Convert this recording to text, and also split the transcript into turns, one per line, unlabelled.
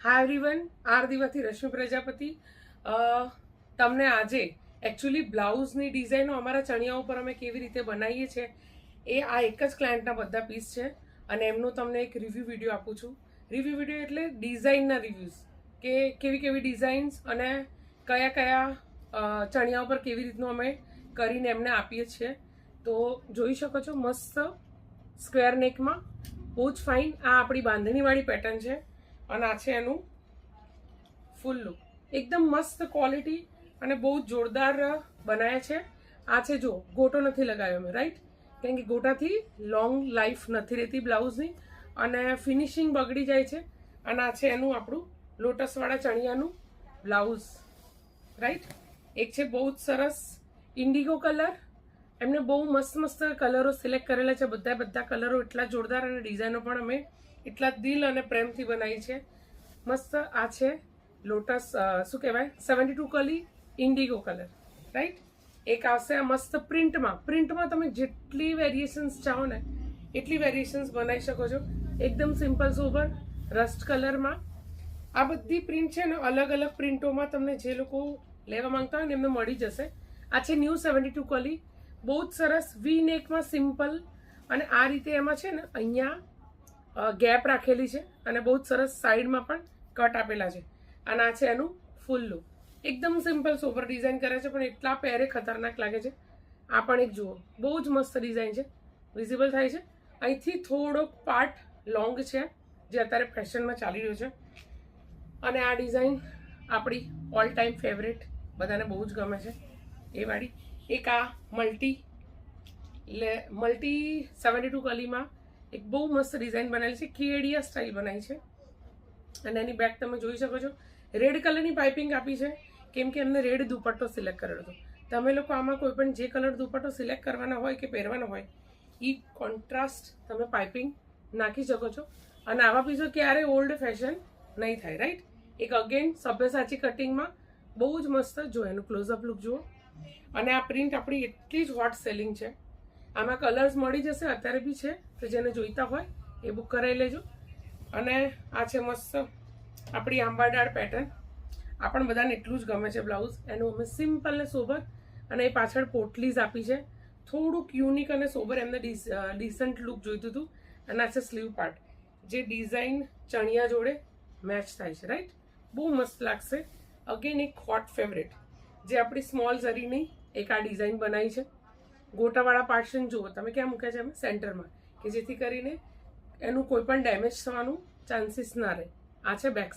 હાય everyone, આર દીવાથી રશ્મિ પ્રજાપતિ. તમને આજે એકચ્યુઅલી બ્લાઉઝની ડિઝાઇનો અમારા ચણિયા ઉપર અમે કેવી રીતે બનાવીએ છીએ એ આ એક જ ક્લાયન્ટના બધા પીસ છે અને એમનો તમને એક રિવ્યૂ વિડીયો આપું છું. રિવ્યૂ વિડીયો એટલે ડિઝાઇનના રિવ્યૂઝ કે કેવી કેવી ડિઝાઇન્સ અને કયા કયા ચણિયા ઉપર કેવી રીતનું અમે કરીને એમને આપીએ છીએ. તો જોઈ શકો છો મસ્ત સ્ક્વેર નેકમાં બહુ જ ફાઇન આ આપણી બાંધણીવાળી પેટર્ન છે અને આ છે એનું ફૂલ લુક. એકદમ મસ્ત ક્વોલિટી અને બહુ જ જોરદાર બનાવ્યા છે. આ છે જો ગોટો નથી લગાવ્યો મેં, રાઈટ, કેમ કે ગોટાથી લોંગ લાઈફ નથી રહેતી બ્લાઉઝની અને ફિનિશિંગ બગડી જાય છે. અને આ છે એનું આપણું લોટસવાળા ચણિયાનું બ્લાઉઝ, રાઈટ. એક છે બહુ જ સરસ ઇન્ડિગો કલર. એમને બહુ મસ્ત મસ્ત કલરો સિલેક્ટ કરેલા છે. બધા કલરો એટલા જોરદાર અને ડિઝાઇનો પણ અમે એટલા દિલ અને પ્રેમથી બનાવી છે. મસ્ત આ છે લોટસ, શું કહેવાય, 72 કલી ઇન્ડિગો કલર, રાઈટ. એક આવશે આ મસ્ત પ્રિન્ટમાં તમે જેટલી વેરિએશન્સ ચાહો ને એટલી વેરિએશન્સ બનાવી શકો છો. એકદમ સિમ્પલ સોબર રસ્ટ કલરમાં આ બધી પ્રિન્ટ છે ને અલગ અલગ પ્રિન્ટોમાં તમને જે લોકો લેવા માંગતા હોય ને એમને મળી જશે. આ છે ન્યૂ 72 કલી, બહુ જ સરસ વી નેકમાં સિમ્પલ અને આ રીતે એમાં છે ને અહીંયા ગેપ રાખેલી છે અને બહુ જ સરસ સાઈડમાં પણ કટ આપેલા છે. અને આ છે એનું ફૂલ લુક. એકદમ સિમ્પલ સોબર ડિઝાઇન કરે છે પણ એટલા પહેરે ખતરનાક લાગે છે. આ પણ એક જુઓ, બહુ જ મસ્ત ડિઝાઇન છે, વિઝિબલ થાય છે. અહીંથી થોડોક પાર્ટ લોંગ છે જે અત્યારે ફેશનમાં ચાલી રહ્યો છે. અને આ ડિઝાઇન આપણી ઓલ ટાઈમ ફેવરેટ, બધાને બહુ જ ગમે છે એ વાળી. એક આ મલ્ટી 72 કલીમાં એક બહુ મસ્ત ડિઝાઇન બનાવેલી છે, કેડિયા સ્ટાઇલ બનાવી છે. અને એની બેક તમે જોઈ શકો છો રેડ કલરની પાઇપિંગ આપી છે કેમ કે એમને રેડ દુપટ્ટો સિલેક્ટ કરેલો હતો. તમે લોકો આમાં કોઈ પણ જે કલર દુપટ્ટો સિલેક્ટ કરવાના હોય કે પહેરવાનો હોય એ કોન્ટ્રાસ્ટ તમે પાઇપિંગ નાખી શકો છો. અને આવા પીસો ક્યારે ઓલ્ડ ફેશન નહીં થાય, રાઈટ. એક અગેન સભ્યસાચી કટિંગમાં બહુ જ મસ્ત, જો એનું ક્લોઝઅપ લુક જુઓ. અને આ પ્રિન્ટ આપણી એટલી જ હોટ સેલિંગ છે. આમાં કલર્સ મળી જશે, અત્યારે બી છે, તો જેને જોઈતા હોય એ બુક કરાવી લેજો. અને આ છે મસ્ત આપણી આંબાડાળ પેટર્ન. આ પણ બધાને એટલું જ ગમે છે બ્લાઉઝ. એનું અમે સિમ્પલ ને સોબર અને એ પાછળ પોટલીઝ આપી છે. થોડુંક યુનિક અને સોબર એમને ડિસન્ટ લુક જોઈતું હતું. અને આ છે સ્લીવ પાર્ટ જે ડિઝાઇન ચણિયા જોડે મેચ થાય છે, રાઈટ. બહુ મસ્ત લાગશે. અગેન એક હોટ ફેવરેટ જે આપણી સ્મોલ ઝરીની એક આ ડિઝાઇન બનાવી છે. ગોટાવાળા પાર્શન જુઓ તમે ક્યાં મૂક્યા છે અમે સેન્ટરમાં, કે જેથી કરીને એનું કોઈ પણ ડેમેજ થવાનું ચાન્સીસ ના રહે. આ છે બેક